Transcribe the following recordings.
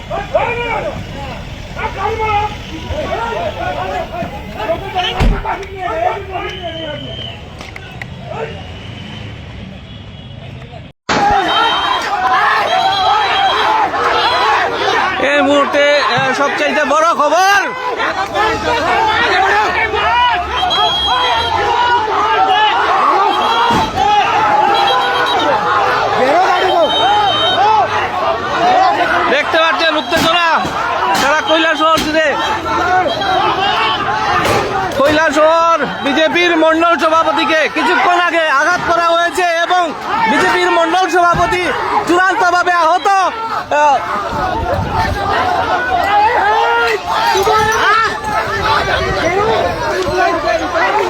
এই মুহূর্তে সবচাইতে বড় খবর, দেখতে পাচ্ছেন উত্তেজনা সারা কৈলাসহর জুড়ে। কৈলাসহর বিজেপির মন্ডল সভাপতিকে কিছুক্ষণ আগে আঘাত করা হয়েছে এবং বিজেপির মন্ডল সভাপতি চূড়ান্তভাবে আহত।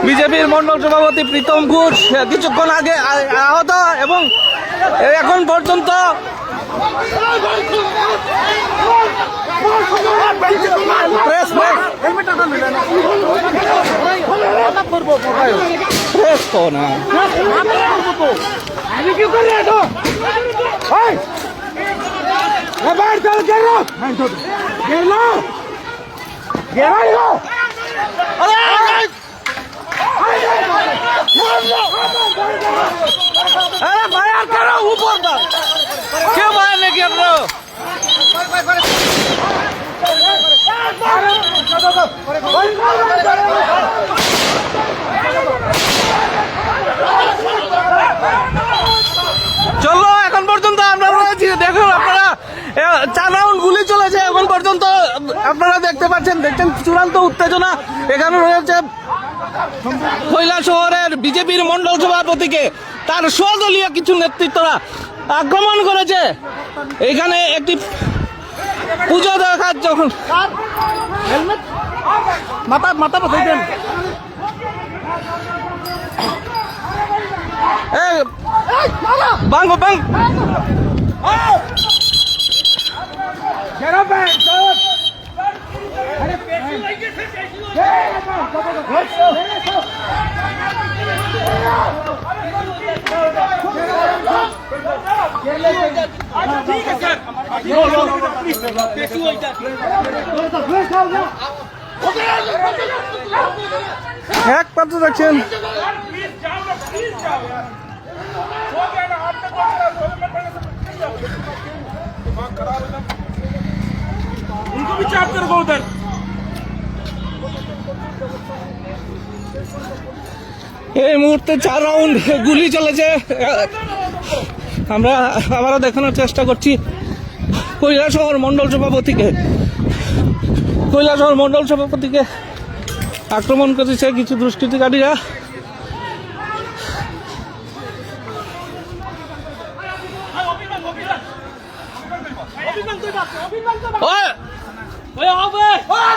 বিজেপির মন্ডল সভাপতি প্রীতম ঘোষ কিছুক্ষণ আগে আহত এবং এখন পর্যন্ত अरे फायर करो ऊपर तक, क्यों मारने की अपने চলো। এখন পর্যন্ত আমরা রয়েছি, দেখুন আপনারা 4 রাউন্ড গুলি চলেছে এখন পর্যন্ত। আপনারা দেখতে পাচ্ছেন চূড়ান্ত উত্তেজনা এখানে রয়েছে। কৈলাসহরের বিজেপির মন্ডল সভাপতিকে তার স্বদলীয় কিছু নেতৃত্বরা আক্রমণ করেছে। এখানে একটি পুজো দেখার যখন মাথা বসাইতেন বাঙ্গো বাং এক পাত্র দেখছেন। उनको भी चाप कर दो उधर। এই মুহূর্তে 4 রাউন্ড গুলি চলেছে। আমরা দেখানোর চেষ্টা করছি কৈলাসহর মন্ডল সভাপতিকে আক্রমণ করেছে কিছু দুষ্কৃতিকারীরা।